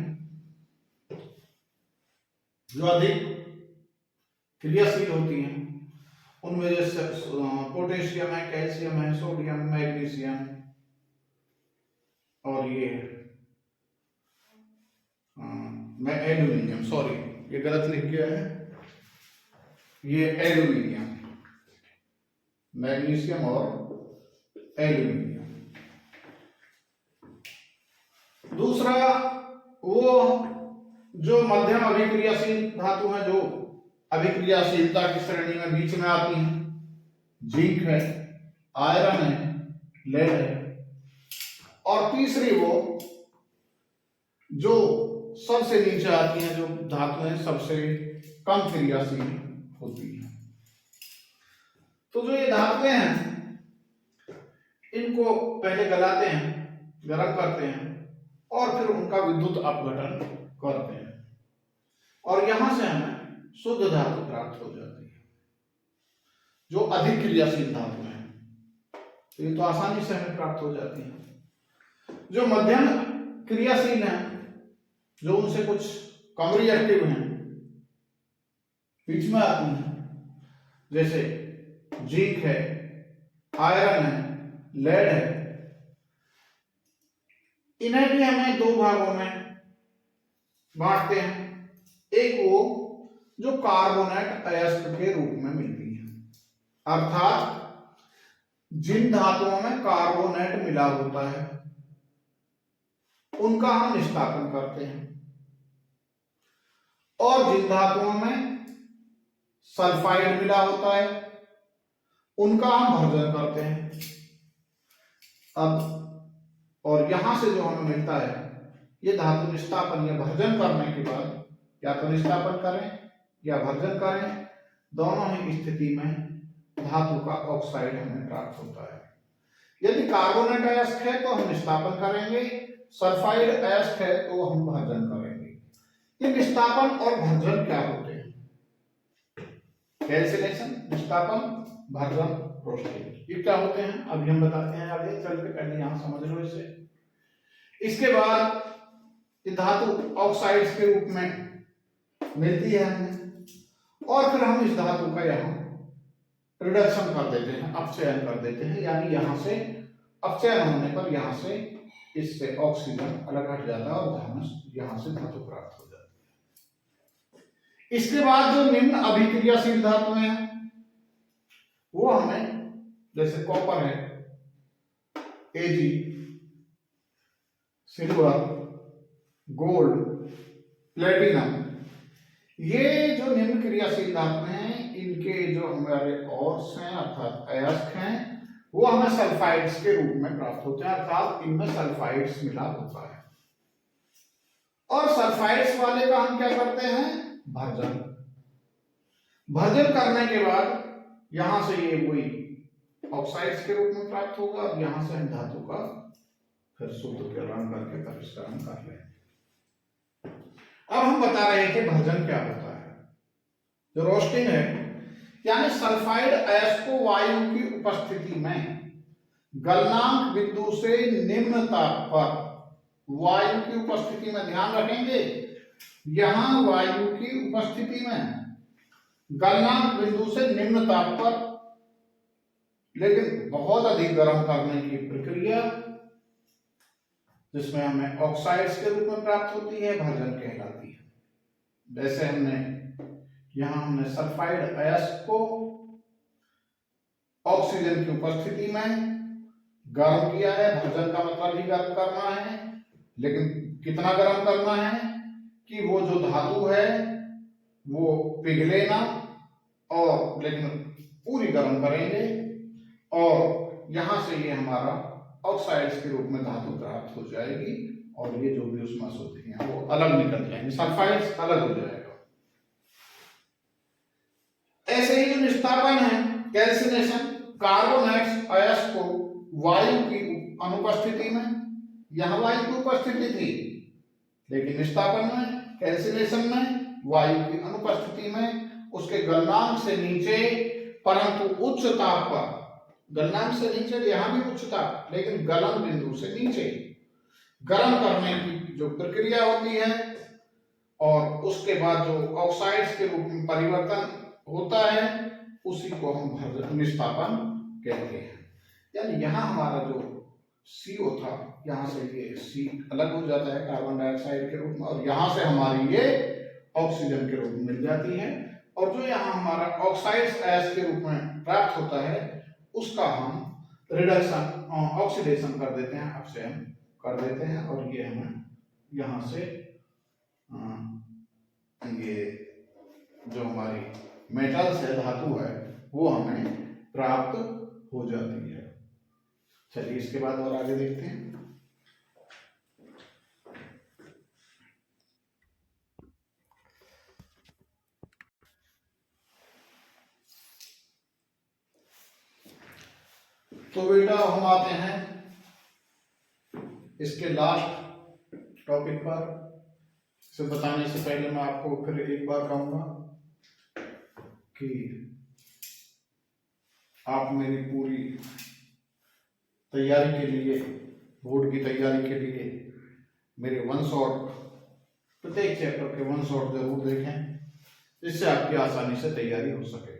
जो अधिक क्रियाशील होती हैं, उनमें जैसे पोटेशियम है, कैल्शियम है, सोडियम, मैग्नीशियम, और ये मैं एल्यूमिनियम, सॉरी ये गलत लिख गया है, ये एल्यूमिनियम, मैग्नीशियम और एल्यूमिनियम। दूसरा वो जो मध्यम अभिक्रियाशील धातु है, जो अभिक्रियाशीलता की श्रेणी में बीच में आती हैं, जिंक है, आयरन है, लेड है। और तीसरी वो जो सबसे नीचे आती हैं, जो धातुएं सबसे कम क्रियाशील होती हैं। तो जो ये धातुएं हैं, इनको पहले गलाते हैं, गर्म करते हैं, और फिर उनका विद्युत अपघटन करते हैं, और यहां से हमें शुद्ध धातु प्राप्त हो जाती है, जो अधिक क्रियाशील धातु है। तो ये तो आसानी से हमें प्राप्त हो जाती है। जो मध्यम क्रियाशील है, जो उनसे कुछ कम रिएक्टिव हैं, बीच में आती हैं, जैसे जिंक है, आयरन है, लेड है, इन्हें भी हमें 2 भागों में बांटते हैं। एक वो जो कार्बोनेट अयस्क के रूप में मिलती है, अर्थात जिन धातुओं में कार्बोनेट मिला होता है उनका हम निष्कासन करते हैं, और जिन धातुओं में सल्फाइड मिला होता है, उनका हम भर्जन करते हैं। अब और यहां से जो हमें मिलता है, ये धातु निस्तापन या भर्जन करने के बाद या तो निस्तापन करें या भर्जन करें, दोनों ही स्थिति में धातु का ऑक्साइड हमें प्राप्त होता है। यदि कार्बोनेट अयस्क है तो हम निस्तापन करेंगे, सल्फाइड अयस्क है तो हम भर्जन करेंगे। ये निस्तापन और भर्जन क्या होते हैं? कैल्सिनेशन, निस्तापन, भर्जन, रोस्टिंग, ये क्या होते हैं अभी हम बताते हैं आगे चल के, पहले यहां समझ लो इसे। इसके बाद ये धातु ऑक्साइड्स के रूप में मिलती है हमें, और फिर हम इस धातु का यहाँ रिडक्शन कर देते हैं, अपचयन कर देते हैं, यानी यहां से अपचयन होने पर यहां से इससे ऑक्सीजन अलग हट जाता है और धामस यहां से धातु प्राप्त हो जाती है। इसके बाद जो निम्न अभिक्रियाशील धातुएं हैं वो हमें, जैसे कॉपर है, Ag, सिल्वर, गोल्ड, प्लेटिनम, ये जो निम्न क्रियाशील धातुएं हैं, इनके जो हमारे ऑर्स हैं अर्थात अयस्क हैं, वो हमें सल्फाइड्स के रूप में प्राप्त होते हैं, अर्थात इनमें सल्फाइड्स मिला होता है। और सल्फाइड्स वाले का हम क्या करते हैं? भर्जन। भर्जन करने के बाद यहां से ये वही ऑक्साइड्स के रूप में प्राप्त होगा, और यहां से हम धातु का फिर शुद्धीकरण करके परिष्करण कर लेंगे। अब हम बता रहे थे भर्जन क्या होता है। जो रोस्टिंग है, यानी सल्फाइड अयस्क को वायु की उपस्थिति में गलनांक बिंदु से निम्न ताप पर, वायु की उपस्थिति में ध्यान रखेंगे, यहां वायु की उपस्थिति में गलनांक बिंदु से निम्न ताप पर, लेकिन बहुत अधिक गर्म करने की प्रक्रिया जिसमें हमें ऑक्साइड्स के रूप में प्राप्त होती है, भर्जन कहलाती है। जैसे हमने सल्फाइड अयस्क को ऑक्सीजन की उपस्थिति में गर्म किया है, भर्जन का मतलब ही गर्म करना है, लेकिन कितना गर्म करना है कि वो जो धातु है वो पिघले ना, और लेकिन पूरी गर्म करेंगे, और यहां से ये हमारा ऑक्साइड्स के रूप में धातु प्राप्त हो जाएगी, और ये जो भी उसमें होती हैं वो अलग निकल जाएंगे, सल्फाइड्स अलग हो जाएगा। ऐसे ही जो निस्तापन है, कैल्सिनेशन, कार्बोनेट्स अयस्क को वायु की अनुपस्थिति में, यहां वायु की उपस्थिति थी, लेकिन निस्तापन में, कैल्सिनेशन में वायु की अनुपस्थिति में उसके गलनांक से नीचे परंतु उच्च ताप पर, गलनांक से नीचे, यहां भी उच्च ताप, लेकिन गलन बिंदु से नीचे गर्म करने की जो प्रक्रिया होती है, और उसके बाद जो ऑक्साइड्स के रूप में परिवर्तन होता है, उसी को हम निस्तापन कहते हैं। यानी यहां हमारा जो CO था, यहां से ये C अलग हो जाता है कार्बन डाइऑक्साइड के रूप में, और यहां से हमारी ये ऑक्सीजन के रूप में मिल जाती है, और जो यहाँ हमारा ऑक्साइड्स अयस्क के रूप में प्राप्त होता है, उसका हम रिडक्शन, ऑक्सीडेशन कर देते हैं, अपचयन कर देते हैं, और ये हमें यहाँ से ये जो हमारी मेटल्स है, धातु है, वो हमें प्राप्त हो जाती है। चलिए इसके बाद और आगे देखते हैं। तो बेटा हम आते हैं इसके लास्ट टॉपिक पर। इसे बताने से पहले मैं आपको फिर एक बार कहूंगा कि आप मेरी पूरी तैयारी के लिए, बोर्ड की तैयारी के लिए मेरे वन शॉट, प्रत्येक चैप्टर के वन शॉट जरूर देखें, जिससे आपकी आसानी से तैयारी हो सके।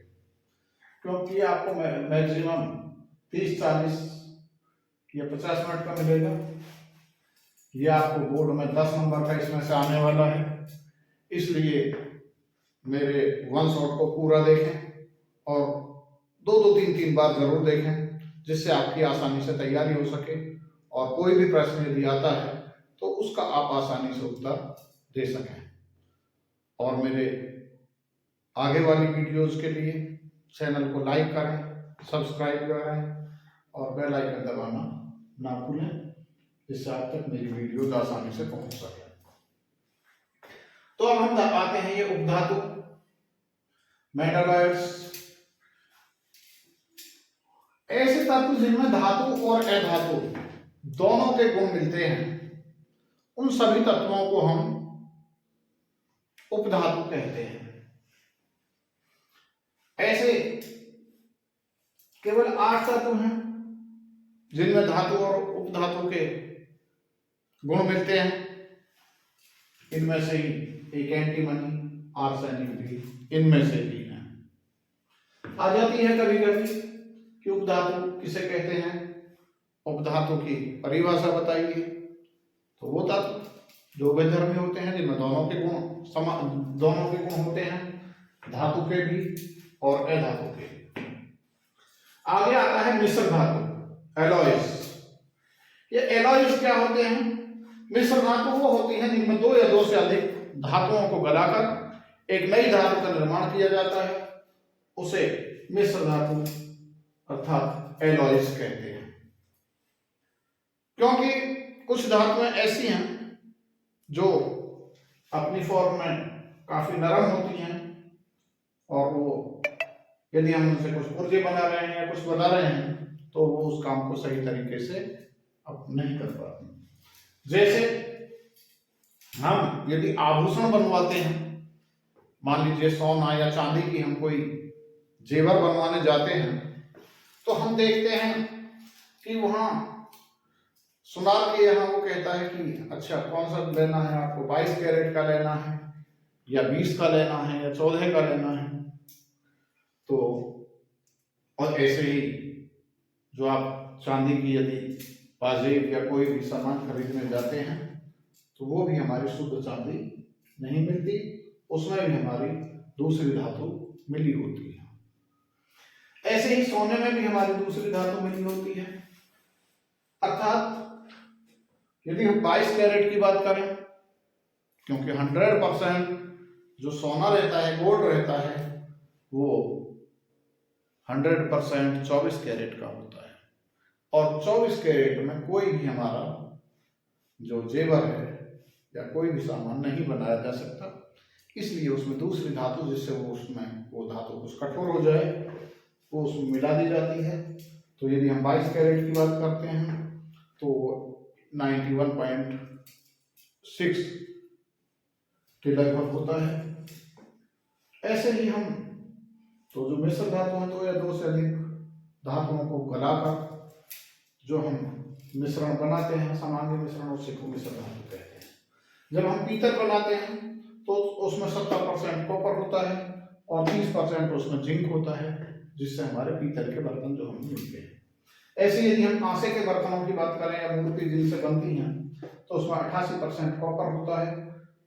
क्योंकि आपको मैक्सिमम 30-40 या 50 मिनट का मिलेगा। ये आपको बोर्ड में 10 नंबर का इसमें से आने वाला है, इसलिए मेरे वन शॉट को पूरा देखें और 2-3 बार जरूर देखें, जिससे आपकी आसानी से तैयारी हो सके, और कोई भी प्रश्न यदि आता है तो उसका आप आसानी से उत्तर दे सकें। और मेरे आगे वाली वीडियोस के लिए चैनल को लाइक करें, सब्सक्राइब करें और बेल आइकन दबाना ना भूलें, जिससे आप तक मेरी वीडियोस आसानी से पहुंच सके। तो अब हम आते हैं ये उपधातु मेटालॉइड्स, ऐसे तत्व जिनमें धातु और अधातु दोनों के गुण मिलते हैं, उन सभी तत्वों को हम उपधातु कहते हैं। ऐसे केवल 8 तत्व हैं जिनमें धातु और उपधातु के गुण मिलते हैं। इनमें से ही एक एंटीमनी, आर्सेनिक भी इनमें से भी है। आ जाती है कभी कभी कि उपधातु किसे कहते हैं, उपधातु की परिभाषा बताइए। तो वो तत्व जो उभयधर्मी होते हैं, जिनमें दोनों के गुण होते हैं, धातु के भी और अधातु के। आगे आता है मिश्र धातु, एलॉयज। ये एलॉयज क्या होते हैं? मिश्र धातु वो होती हैं जिनमें 2 या 2 से अधिक धातुओं को गलाकर एक नई धातु का निर्माण किया जाता है, उसे मिश्र धातु अर्थात एलॉयज कहते हैं। क्योंकि कुछ धातुएं ऐसी हैं जो अपनी फॉर्म में काफी नरम होती हैं और वो यदि हम उनसे कुछ पुर्जे बना रहे हैं या कुछ बना रहे हैं तो वो उस काम को सही तरीके से अब नहीं कर पाते। जैसे हम यदि आभूषण बनवाते हैं, मान लीजिए सोना या चांदी की हम कोई जेवर बनवाने जाते हैं, तो हम देखते हैं कि वहां सुनार के यहाँ वो कहता है कि अच्छा कौन सा लेना है आपको, 22 कैरेट का लेना है या 20 का लेना है या 14 का लेना है। तो और ऐसे ही जो आप चांदी की यदि पाजेब या कोई भी सामान खरीदने जाते हैं तो वो भी हमारी शुद्ध चांदी नहीं मिलती, उसमें भी हमारी दूसरी धातु मिली होती है। ऐसे ही सोने में भी हमारी दूसरी धातु मिली होती है। अर्थात यदि हम 22 कैरेट की बात करें, क्योंकि 100% जो सोना रहता है, गोल्ड रहता है, वो 100% 24 कैरेट का होता है और 24 कैरेट में कोई भी हमारा जो जेवर है या कोई भी सामान नहीं बनाया जा सकता। इसलिए उसमें दूसरी धातु, जिससे वो धातु कुछ कठोर हो जाए, वो उसमें मिला दी जाती है। तो यदि हम 22 कैरेट की बात करते हैं तो 91.6 के लगभग होता है। ऐसे ही हम तो जो मिश्र धातु है 2 या 2 से अधिक धातुओं को गलाकर जो हम मिश्रण बनाते हैं, सामान्य मिश्रण, उसी को मिश्र धातु कहते हैं। जब हम पीतल बनाते हैं तो उसमें 70% कॉपर होता है और 30% उसमें जिंक होता है, जिससे हमारे पीतल के बर्तन जो हमें मिलते हैं। ऐसे यदि हम कांसे के बर्तनों की बात करें या मूर्ति जिनसे बनती हैं तो उसमें 88% कॉपर होता है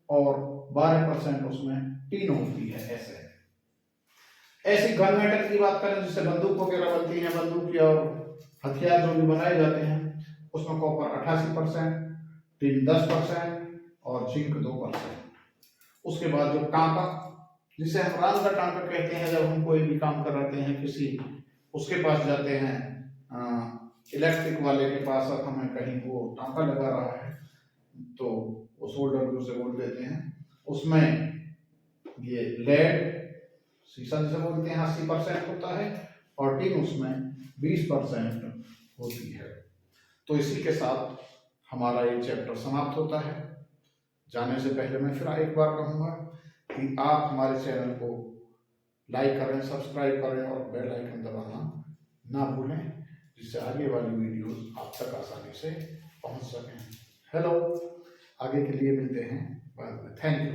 और 12% उसमें टीन होती है। ऐसी गन मेटल की बात करें जिससे बंदूक वगैरह बनती है, बंदूक या हथियार जो भी बनाए जाते हैं, उसमें कॉपर 88%, टीन 10% और जिंक 2%। उसके बाद जो टांका, जिसे हम राज का टांका कहते हैं, जब हम कोई भी काम कराते हैं किसी, उसके पास जाते हैं इलेक्ट्रिक वाले के पास, अब हमें कहीं वो टांका लगा रहा है तो वो सोल्डर ग्लू से बोल देते हैं, उसमें ये लेड शीशा जिसे बोलते हैं 80% होता है और टीन उसमें 20% होती है। तो इसी के साथ हमारा ये चैप्टर समाप्त होता है। जाने से पहले मैं फिर एक बार कहूँगा कि आप हमारे चैनल को लाइक करें, सब्सक्राइब करें और बेल आइकन दबाना ना भूलें, जिससे आगे वाली वीडियोस आप तक आसानी से पहुंच सकें। हेलो, आगे के लिए मिलते हैं बाद में। Thank you.